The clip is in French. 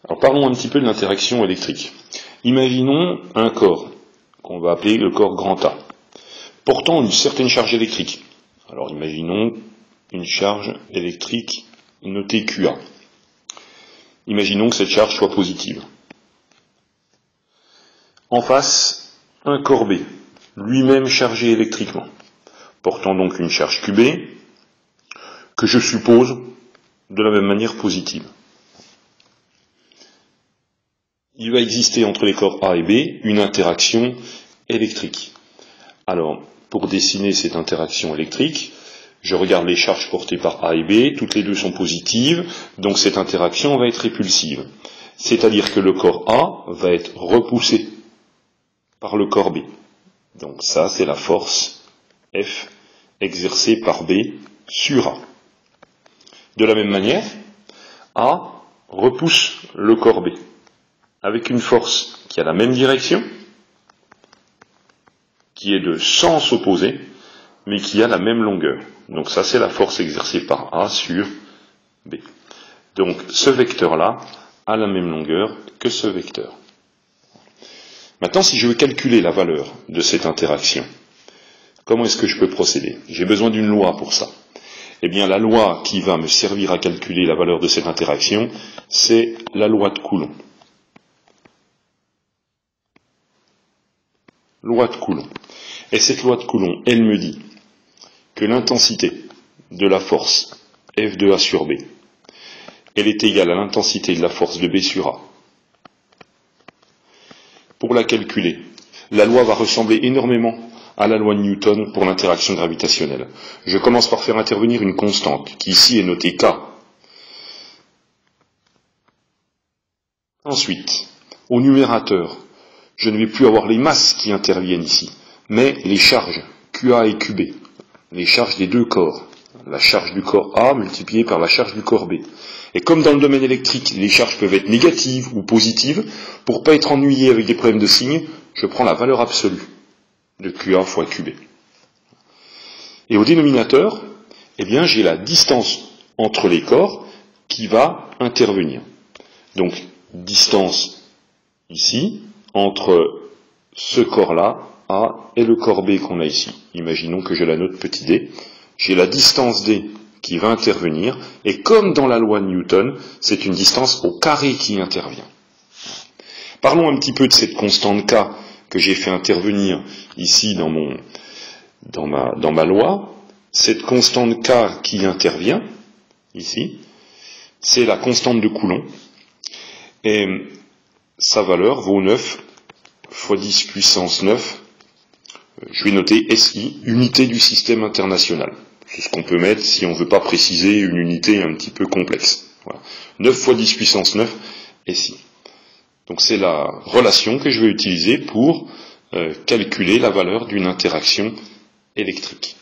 Alors parlons un petit peu de l'interaction électrique. Imaginons un corps, qu'on va appeler le corps grand A, portant une certaine charge électrique. Alors imaginons une charge électrique notée QA. Imaginons que cette charge soit positive. En face, un corps B, lui-même chargé électriquement, portant donc une charge QB, que je suppose de la même manière positive. Il va exister entre les corps A et B une interaction électrique. Alors, pour dessiner cette interaction électrique, je regarde les charges portées par A et B, toutes les deux sont positives, donc cette interaction va être répulsive. C'est-à-dire que le corps A va être repoussé par le corps B. Donc ça, c'est la force F exercée par B sur A. De la même manière, A repousse le corps B avec une force qui a la même direction, qui est de sens opposé, mais qui a la même longueur. Donc ça, c'est la force exercée par A sur B. Donc ce vecteur-là a la même longueur que ce vecteur. Maintenant, si je veux calculer la valeur de cette interaction, comment est-ce que je peux procéder? J'ai besoin d'une loi pour ça. Eh bien, la loi qui va me servir à calculer la valeur de cette interaction, c'est la loi de Coulomb. Loi de Coulomb. Et cette loi de Coulomb, elle me dit que l'intensité de la force F de A sur B, elle est égale à l'intensité de la force de B sur A. Pour la calculer, la loi va ressembler énormément à la loi de Newton pour l'interaction gravitationnelle. Je commence par faire intervenir une constante, qui ici est notée K. Ensuite, au numérateur, je ne vais plus avoir les masses qui interviennent ici, mais les charges, QA et QB, les charges des deux corps, la charge du corps A multipliée par la charge du corps B. Et comme dans le domaine électrique, les charges peuvent être négatives ou positives, pour ne pas être ennuyé avec des problèmes de signes, je prends la valeur absolue de QA fois QB. Et au dénominateur, eh bien, j'ai la distance entre les corps qui va intervenir. Donc, distance ici, entre ce corps-là, A, et le corps B qu'on a ici. Imaginons que je la note petit d. J'ai la distance D qui va intervenir, et comme dans la loi de Newton, c'est une distance au carré qui intervient. Parlons un petit peu de cette constante K que j'ai fait intervenir ici dans ma loi. Cette constante K qui intervient, ici, c'est la constante de Coulomb, et sa valeur vaut 9 fois 10 puissance 9, je vais noter SI, unité du système international. C'est ce qu'on peut mettre si on ne veut pas préciser une unité un petit peu complexe. Voilà. 9 fois 10 puissance 9, SI. Donc c'est la relation que je vais utiliser pour calculer la valeur d'une interaction électrique.